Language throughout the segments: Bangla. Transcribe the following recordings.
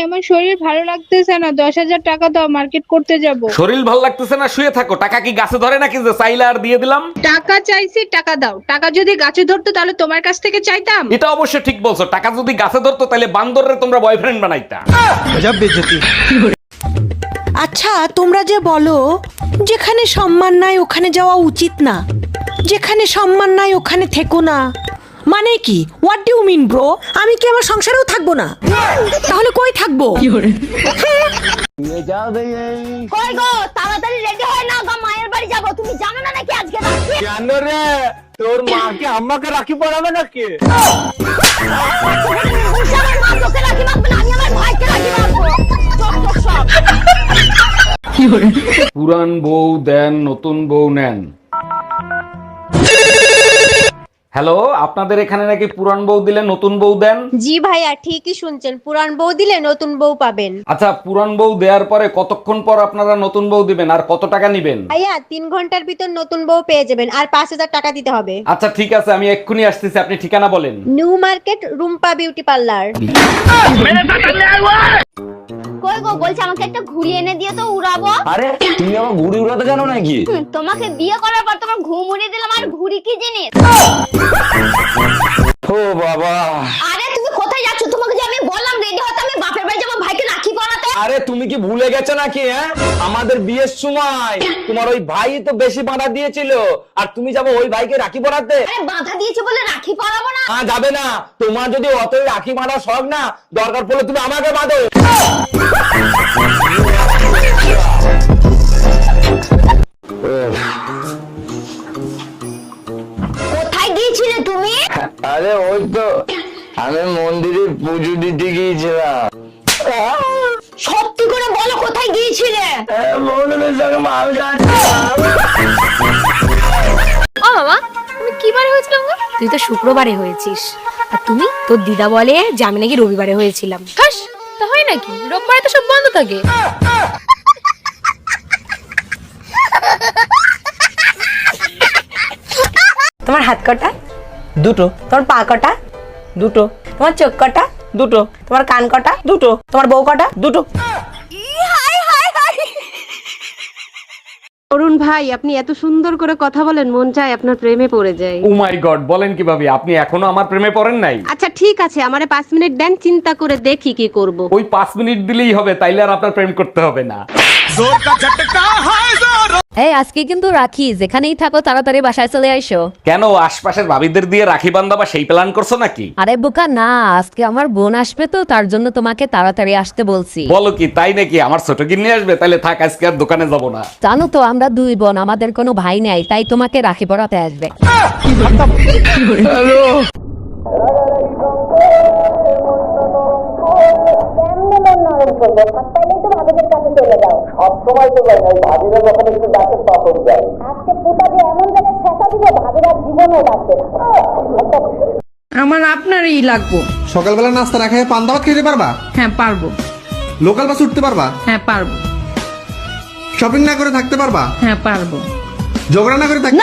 আমার শরীর ভালো লাগতেছে না, 10,000 টাকা দাও, মার্কেট করতে যাব। শরীর ভাল লাগতেছে না, শুয়ে থাকো। টাকা কি গাছে ধরে নাকি যে চাইলে আর দিয়ে দিলাম? টাকা চাইছি, টাকা দাও। টাকা যদি গাছে ধরতো তাহলে তোমার কাছ থেকে চাইতাম? এটা অবশ্য ঠিক বলছো, টাকা যদি গাছে ধরতো তাহলে বান্দররে তোমরা বয়ফ্রেন্ড বানাইতা। আচ্ছা, তোমরা যে বলো যেখানে সম্মান নাই ওখানে যাওয়া উচিত না, যেখানে সম্মান নাই ওখানে থেকো না, মানে কি? What do you mean bro? আমি কি আমার সংসারেও থাকবো না? তাহলে কই থাকবো? কই গো, তাড়াতাড়ি রেডি হয়ে নাও, গো মায়ের বাড়ি যাব। তুমি জানো না নাকি আজকে রাখি? কেন রে, তোর মাকে আম্মাকে রাখি পড়াবে নাকি? আমার মা তোকে রাখি বাঁধবে না, আমি আমার ভাইকে রাখি বাঁধবো। চট সব। পুরান বউ দেন, নতুন বউ নেন। হ্যালো, আপনাদের এখানে নাকি পুরান বউ দিলে নতুন বউ দেন? জি ভাইয়া, ঠিকই শুনছেন, পুরান বউ দিলে নতুন বউ পাবেন। আচ্ছা, পুরান বউ দেওয়ার পরে কতক্ষণ পর আপনারা নতুন বউ দিবেন আর কত টাকা নিবেন? ভাইয়া 3 ঘন্টার ভিতর নতুন বউ পেয়ে যাবেন, আর 5,000 টাকা দিতে হবে। আচ্ছা ঠিক আছে, আমি এক্ষুনি আসতেছি, আপনি ঠিকানা বলেন। New market, Rumpa beauty parlour. কই গো, বলছি আমাকে একটা ঘুড়ি এনে দিও তো, উড়াবো। আরে তুমি আমার ঘুড়ি উড়াতে জানো নাকি? তোমাকে বিয়ে করার পর তোমার ঘুম উড়িয়ে দিলাম, আর ঘুড়ি কি জিনিস? ও বাবা, আরে তুমি কোথায় যাচ্ছ? তোমাকে যে আমি বললাম রেডি হতে, আমি বাপের বাড়ি যাবো ভাইকে রাখি পরাতে। আরে তুমি কি ভুলে গেছো নাকি? হ্যাঁ, আমাদের বিয়ের সময় তোমার ওই ভাই তো বেশি বাঁধা দিয়েছিল, আর তুমি যাবো ওই ভাইকে রাখি পরাতে? আরে বাধা দিয়েছে বলে রাখি পরাবো না? যাবে না। তোমার যদি অতই রাখি বাঁধা শখ না, দরকার পড়লে তুমি আমাকে বাঁধো। কোথায় গিয়েছিলে তুমি? আরে ওই তো আমি মন্দিরে পুজো দিতে গিয়েছিলাম। সত্যি করে বলো, কোথায় গিয়েছিলে? মন্দিরের সঙ্গে মাল ও বাবা, তুমি কি বারে হয়েছিলাম গো? তুই তো শুক্রবারে হয়েছিস, আর তুমি তোর দিদা বলে যে আমি নাকি রবিবারে হয়েছিলাম। হাস, তা হয় নাকি? রোববারে তো সব বন্ধ থাকে। তোমার হাত কটা? দুটো। তোমার পা কটা? দুটো। তোমার চোখ কটা? দুটো। তোমার কান কটা? দুটো। তোমার বউ কটা? দুটো। অরুণ ভাই, আপনি এত সুন্দর করে কথা বলেন, মন চায় আপনার প্রেমে পড়ে যায়। ও মাই গড, বলেন কিভাবে? আপনি এখনো আমার প্রেমে পড়েন নাই? আচ্ছা ঠিক আছে, আমারে 5 মিনিট দেন, চিন্তা করে দেখি কি করব। ওই 5 মিনিট দিলেই হবে, তাইলে আর আপনার প্রেম করতে হবে না। এই আজকে কিন্তু রাখি, যেখানেই থাকো তাড়াতাড়ি বাসায় চলে আইসো। কেন, আশপাশের ভাবিদের দিয়ে রাখি বান্ধাবা সেই প্ল্যান করছো নাকি? আরে বোকা না, আজকে আমার বোন আসবে তো, তার জন্য তোমাকে তাড়াতাড়ি আসতে বলছি। বলো কি, তাই নাকি? আমার ছোট কিনে আসবে? তাহলে থাক, আজকে আর দোকানে যাব না। জানো তো আমরা 2 বোন, আমাদের কোনো ভাই নেই, তাই তোমাকে রাখি পরাতে আসবে। সবসময় তো যাই না, ভাবিরা যখন একটু ডাকে তখন যাই। আজকে পুতা দিয়ে এমন জায়গায় ঠেকা দিব, ভাবিরা জীবনও ডাকবে না। আমার আপনারই লাগবো। সকালবেলা নাস্তা না খেয়ে পান দাওয়াত খেতে পারবা? হ্যাঁ পারবো। লোকাল বাস উঠতে পারবা? হ্যাঁ পারবো। শপিং না করে থাকতে পারবা? হ্যাঁ পারবো। ঝগড়া না করে থাকতে?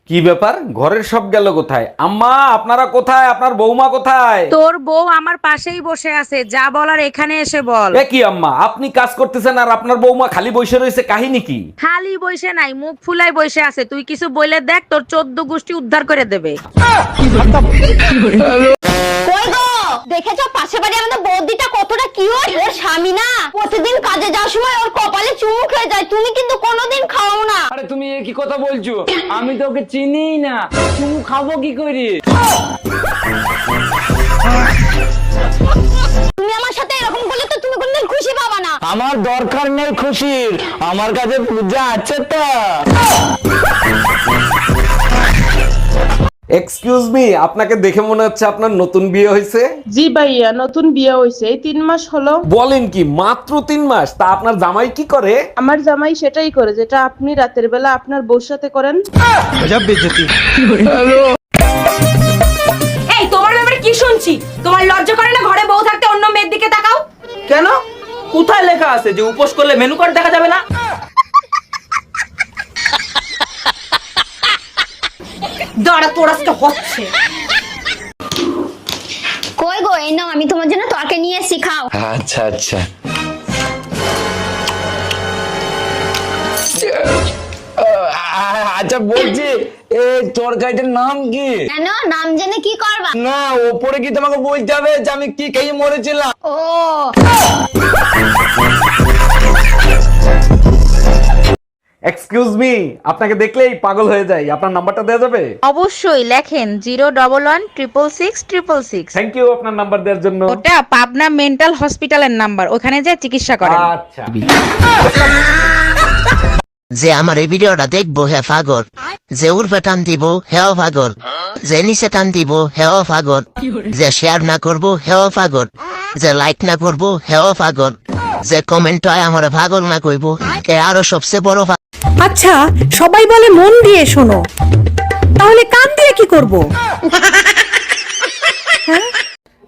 কি ব্যাপার, ঘরের সব গেল কোথায়? আম্মা, আপনারা কোথায়? আপনার বৌমা কোথায়? তোর বউ আমার পাশেই বসে আছে, যা বলার এখানে এসে বল। এ কি আম্মা, আপনি কাজ করতেছেন আর আপনার বৌমা খালি বসে রয়েছে, কাহিনী কি? খালি বসে নাই, মুখ ফুলাই বসে আছে। তুই কিছু বলে দেখ, তোর 14 গোষ্ঠী উদ্ধার করে দেবে। কই গো, দেখেছো পাশে বাড়ি আমাদের বৌদিটা কতটা কিউট? ওর স্বামী না প্রতিদিন কাজে যাওয়ার সময় ওর কপালে চুমু খেয়ে যায়, তুমি কিন্তু কোনোদিন খাও না। আরে তুমি এ কি কথা বলছো? আমি তো ওকে চিনিই না, চুমু খাবো কি করে? তুমি আমার সাথে এরকম করলে তো তুমি কোনোদিন খুশি পাবা না। আমার দরকার নেই খুশির, আমার কাছে পূজা আছে তো। এক্সকিউজ মি, আপনাকে দেখে মনে হচ্ছে আপনার নতুন বিয়ে হয়েছে। জি ভাইয়া, নতুন বিয়ে হয়েছে, এই 3 মাস হলো। বলেন কি, মাত্র 3 মাস? তা আপনার জামাই কি করে? আমার জামাই সেটাই করে যেটা আপনি রাতের বেলা আপনার বউর সাথে করেন। এই তোমার ব্যাপারে কি শুনছি? তোমার লজ্জা করে না ঘরে বউ থাকতে অন্য মেয়ের দিকে তাকাও? কেন, কোথায় লেখা আছে যে উপোস করলে মেনু কার্ড দেখা যাবে না? দাঁড়া, তোর আজকে হচ্ছে। কই গো, এই নাও আমি তোমার জন্য তরকারি নিয়ে এসেছি, খাও। আচ্ছা আচ্ছা। আচ্ছা বলছি, এই তরকারিটার নাম কি? কেন, নাম জেনে কি করবা? না, ওপরে কি তোমাকে বলতে হবে যে আমি কি খেয়ে মরেছিলাম? ও এক্সকিউজ মি, আপনাকে দেখলেই পাগল হয়ে যাই, আপনার নাম্বারটা দেওয়া যাবে? অবশ্যই, লেখেন 011166666। থ্যাংক ইউ আপনার নাম্বার দেওয়ার জন্য। ওটা পাবনা মেন্টাল হসপিটালের নাম্বার, ওখানে যে চিকিৎসা করেন। আচ্ছা। যে আমার এই ভিডিওটা দেখবো হে পাগল, যে উর্ফে টান দিব হেও পাগল, যে নিচে টান দিব হেও পাগল, যে শেয়ার না করবো হেও পাগল, যে লাইক না করবো হেও পাগল, যে কমেন্ট হয় আমার পাগল না কইবো এ আরো সবচেয়ে বড় পাগল। আচ্ছা, সবাই বলে মন দিয়ে শোনো, তাহলে কান দিয়ে কি করব?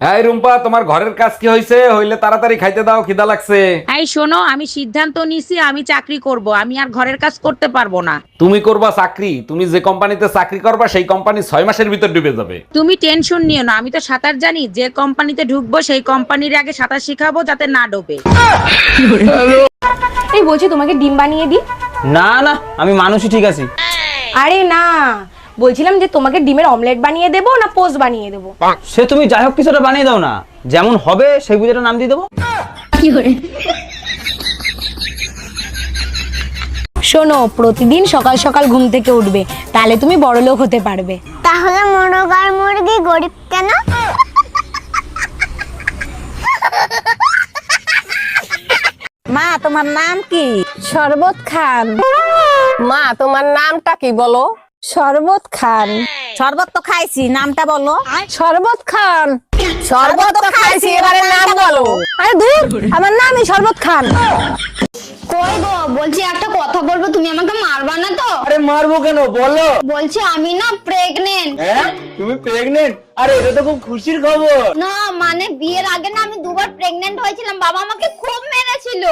এই রুম্পা, তোমার ঘরের কাজ কি হইছে? হইলে তাড়াতাড়ি খাইতে দাও, খিদা লাগছে। এই শোনো, আমি সিদ্ধান্ত নিছি আমি চাকরি করব, আমি আর ঘরের কাজ করতে পারবো না। তুমি করবা চাকরি? তুমি যে কোম্পানিতে চাকরি করবা সেই কোম্পানি 6 মাসের ভিতর ডুবে যাবে। তুমি টেনশন নিও না, আমি তো সাঁতার জানি, যে কোম্পানিতে ঢুকবো সেই কোম্পানির আগে সাঁতার শিখাবো যাতে না ডোবে। এই বলছি তোমাকে ডিম বানিয়ে দিই? না না, আমি মানুষই ঠিক আছি। আরে না, বলছিলাম যে তোমাকে ডিমের অমলেট বানিয়ে দেবো না পোস্ট বানিয়ে দেবো? সে তুমি যাই হোক কিছুটা বানিয়ে দাও না, যেমন হবে সেই বুঝেটা নাম দিয়ে দেবো। শোনো, প্রতিদিন সকাল সকাল ঘুম থেকে উঠবে, তাহলে তুমি বড়লোক হতে পারবে। তাহলে মোরগ আর মুরগি গরিব কেন? মা, তোমার নাম কি? শরবত খান। মা, তোমার নামটা কি বলো? শরবত খান। শরবত তো খাইছি, নামটা বলো। শরবত খান। শরবত তো খাইছি, এবারে নাম বলো। আরে দূর, আমার নামই শরবত খান। কই গো, বলছি একটা কথা বলবো, তুমি আমাকে মারবা না তো? আরে মারবো কেন, বলো। বলছি আমি না প্রেগনেন্ট। হ্যাঁ, তুমি প্রেগনেন্ট? আরে এটা তো খুব খুশির খবর। না মানে বিয়ের আগে না আমি 2বার প্রেগনেন্ট হয়েছিলাম, বাবা আমাকে খুব মেরেছিল।